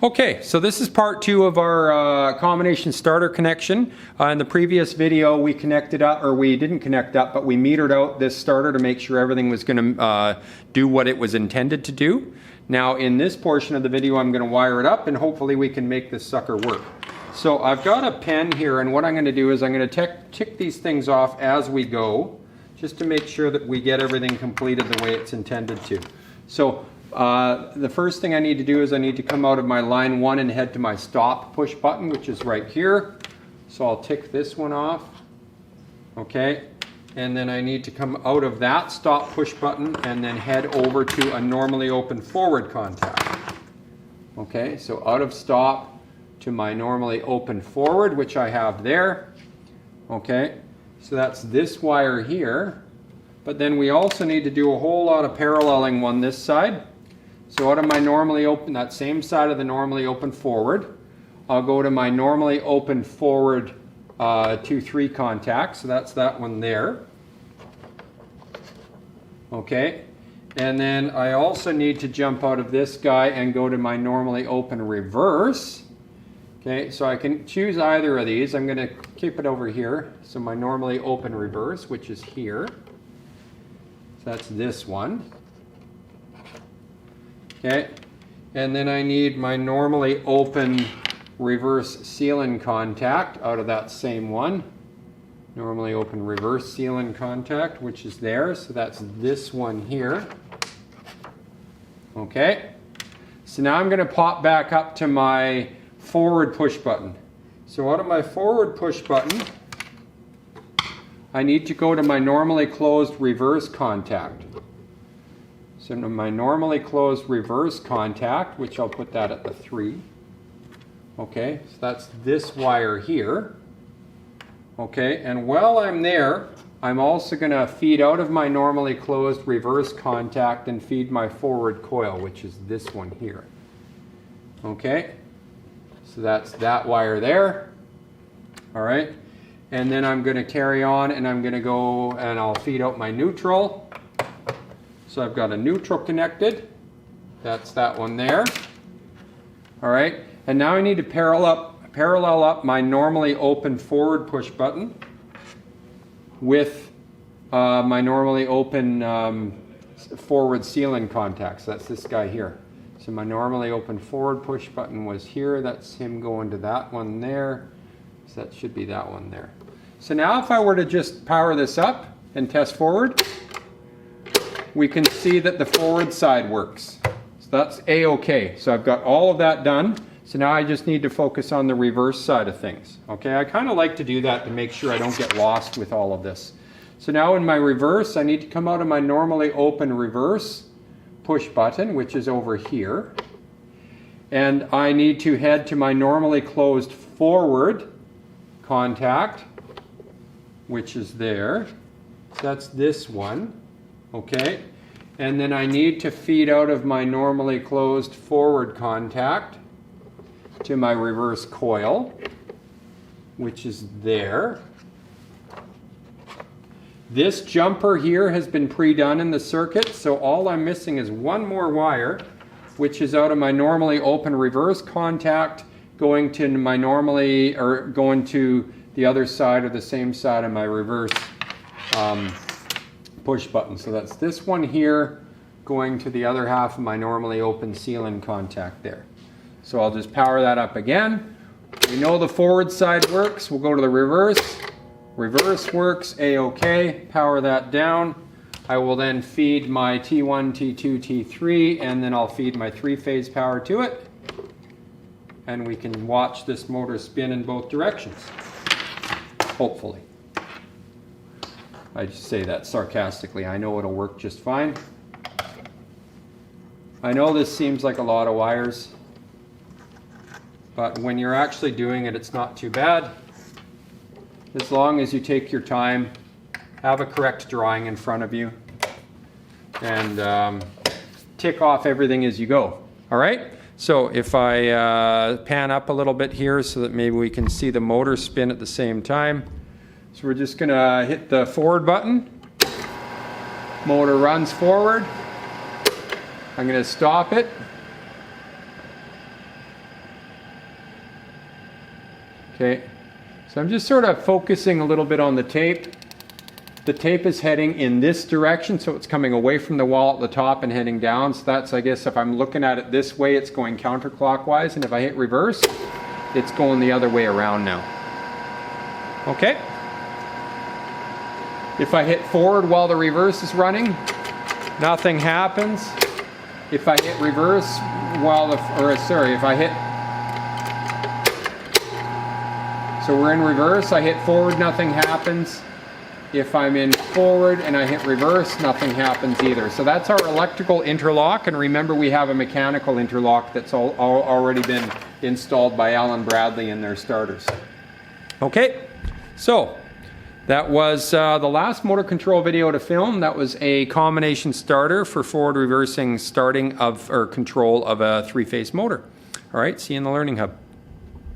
Okay, so this is part 2 of our combination starter connection. In the previous video we connected up, or we didn't connect up, but we metered out this starter to make sure everything was going to do what it was intended to do. Now in this portion of the video I'm going to wire it up and hopefully we can make this sucker work. So I've got a pen here, and what I'm going to do is I'm going to tick these things off as we go, just to make sure that we get everything completed the way it's intended to. So the first thing I need to do is I need to come out of my line 1 and head to my stop push button, which is right here. So I'll tick this one off. Okay, and then I need to come out of that stop push button and then head over to a normally open forward contact. Okay, so out of stop to my normally open forward, which I have there. Okay, so that's this wire here, but then we also need to do a whole lot of paralleling on this side. So out of my normally open, that same side of the normally open forward, I'll go to my normally open forward 2-3 contact. So that's that one there. Okay, and then I also need to jump out of this guy and go to my normally open reverse. Okay, so I can choose either of these. I'm going to keep it over here. So my normally open reverse, which is here. So that's this one. Okay, and then I need my normally open reverse seal-in contact out of that same one. Normally open reverse seal-in contact, which is there. So that's this one here. Okay, so now I'm going to pop back up to my forward push button. So out of my forward push button, I need to go to my normally closed reverse contact. So my normally closed reverse contact, which I'll put that at the 3. Okay, so that's this wire here. Okay, and while I'm there, I'm also going to feed out of my normally closed reverse contact and feed my forward coil, which is this one here. Okay, so that's that wire there. All right, and then I'm going to carry on and I'm going to go and I'll feed out my neutral. So I've got a neutral connected. That's that one there. All right, and now I need to parallel up my normally open forward push button with my normally open forward seal-in contacts. That's this guy here. So my normally open forward push button was here. That's him going to that one there. So that should be that one there. So now if I were to just power this up and test forward, we can see that the forward side works. So that's A-okay. So I've got all of that done. So now I just need to focus on the reverse side of things. Okay, I kind of like to do that to make sure I don't get lost with all of this. So now in my reverse, I need to come out of my normally open reverse push button, which is over here. And I need to head to my normally closed forward contact, which is there. So that's this one. Okay, and then I need to feed out of my normally closed forward contact to my reverse coil, which is there. This jumper here has been pre-done in the circuit, so all I'm missing is one more wire, which is out of my normally open reverse contact going to my normally, or going to the other side or the same side of my reverse push button. So that's this one here going to the other half of my normally open seal-in contact there. So I'll just power that up again. We know the forward side works. We'll go to the reverse. Reverse works, A-okay. Power that down. I will then feed my T1, T2, T3, and then I'll feed my 3-phase power to it. And we can watch this motor spin in both directions. Hopefully. I just say that sarcastically. I know it'll work just fine. I know this seems like a lot of wires, but when you're actually doing it, it's not too bad. As long as you take your time, have a correct drawing in front of you, and tick off everything as you go. All right? So if I pan up a little bit here so that maybe we can see the motor spin at the same time. So we're just going to hit the forward button. Motor runs forward. I'm going to stop it. Okay, so I'm just sort of focusing a little bit on the tape. The tape is heading in this direction, so it's coming away from the wall at the top and heading down. So that's, I guess, if I'm looking at it this way, it's going counterclockwise, and if I hit reverse, it's going the other way around now. Okay? If I hit forward while the reverse is running, nothing happens. If I hit reverse while if I hit, so we're in reverse, I hit forward, nothing happens. If I'm in forward and I hit reverse, nothing happens either. So that's our electrical interlock, and remember we have a mechanical interlock that's already been installed by Allen Bradley in their starters. Okay, so that was the last motor control video to film. That was a combination starter for forward reversing starting of or control of a 3-phase motor. All right, see you in the Learning Hub.